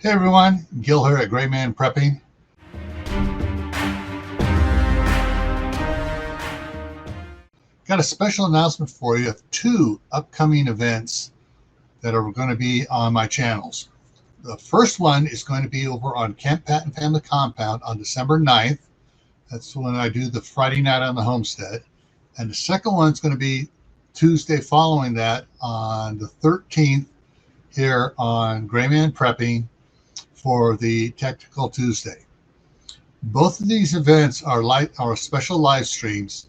Hey everyone, Gil here at Gray Man Prepping. Got a special announcement for you of two upcoming events that are going to be on my channels. The first one is going to be over on Camp Patton Family Compound on December 9th. That's when I do the Friday night on the Homestead. And the second one is going to be Tuesday following that on the 13th here on Gray Man Prepping for the Technical Tuesday. Both of these events are special live streams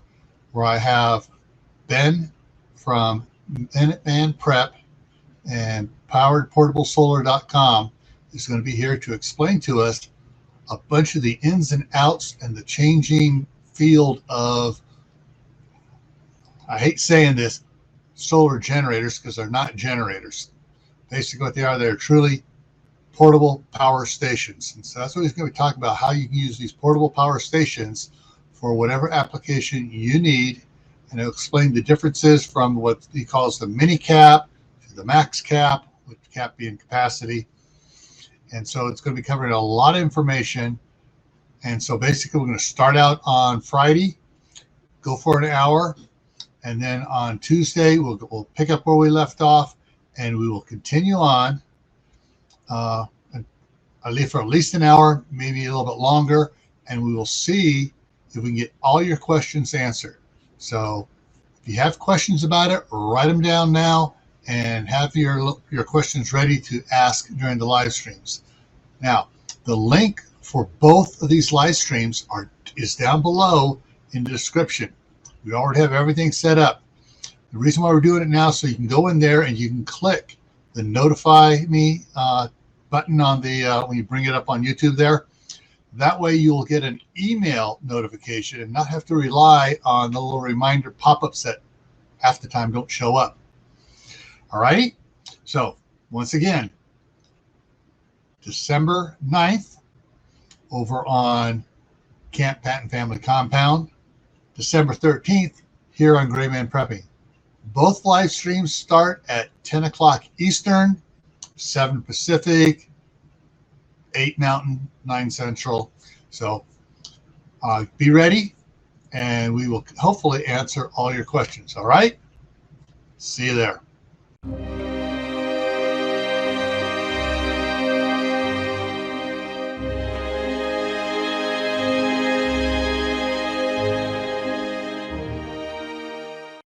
where I have Ben from Minuteman Prep and PoweredPortableSolar.com is going to be here to explain to us a bunch of the ins and outs and the changing field of, I hate saying this, solar generators, because they're not generators. Basically what they are, they're truly portable power stations. And so that's what he's going to be talking about, how you can use these portable power stations for whatever application you need. And he'll explain the differences from what he calls the mini cap to the max cap, with cap being capacity. And so it's going to be covering a lot of information. And so basically we're going to start out on Friday, go for an hour. And then on Tuesday, we'll pick up where we left off, and we will continue on. I leave for at least an hour, maybe a little bit longer, and we will see if we can get all your questions answered. So if you have questions about it, write them down now and have your questions ready to ask during the live streams. Now, the link for both of these live streams is down below in the description. We already have everything set up. The reason why we're doing it now is so you can go in there and you can click the notify me button on the when you bring it up on YouTube there. That way you'll get an email notification and not have to rely on the little reminder pop-ups that half the time don't show up. All right. So once again, December 9th over on Camp Patton Family Compound, December 13th here on Gray Man Prepping. Both live streams start at 10 o'clock Eastern, 7 Pacific, 8 Mountain, 9 Central. So be ready, and we will hopefully answer all your questions. All right? See you there.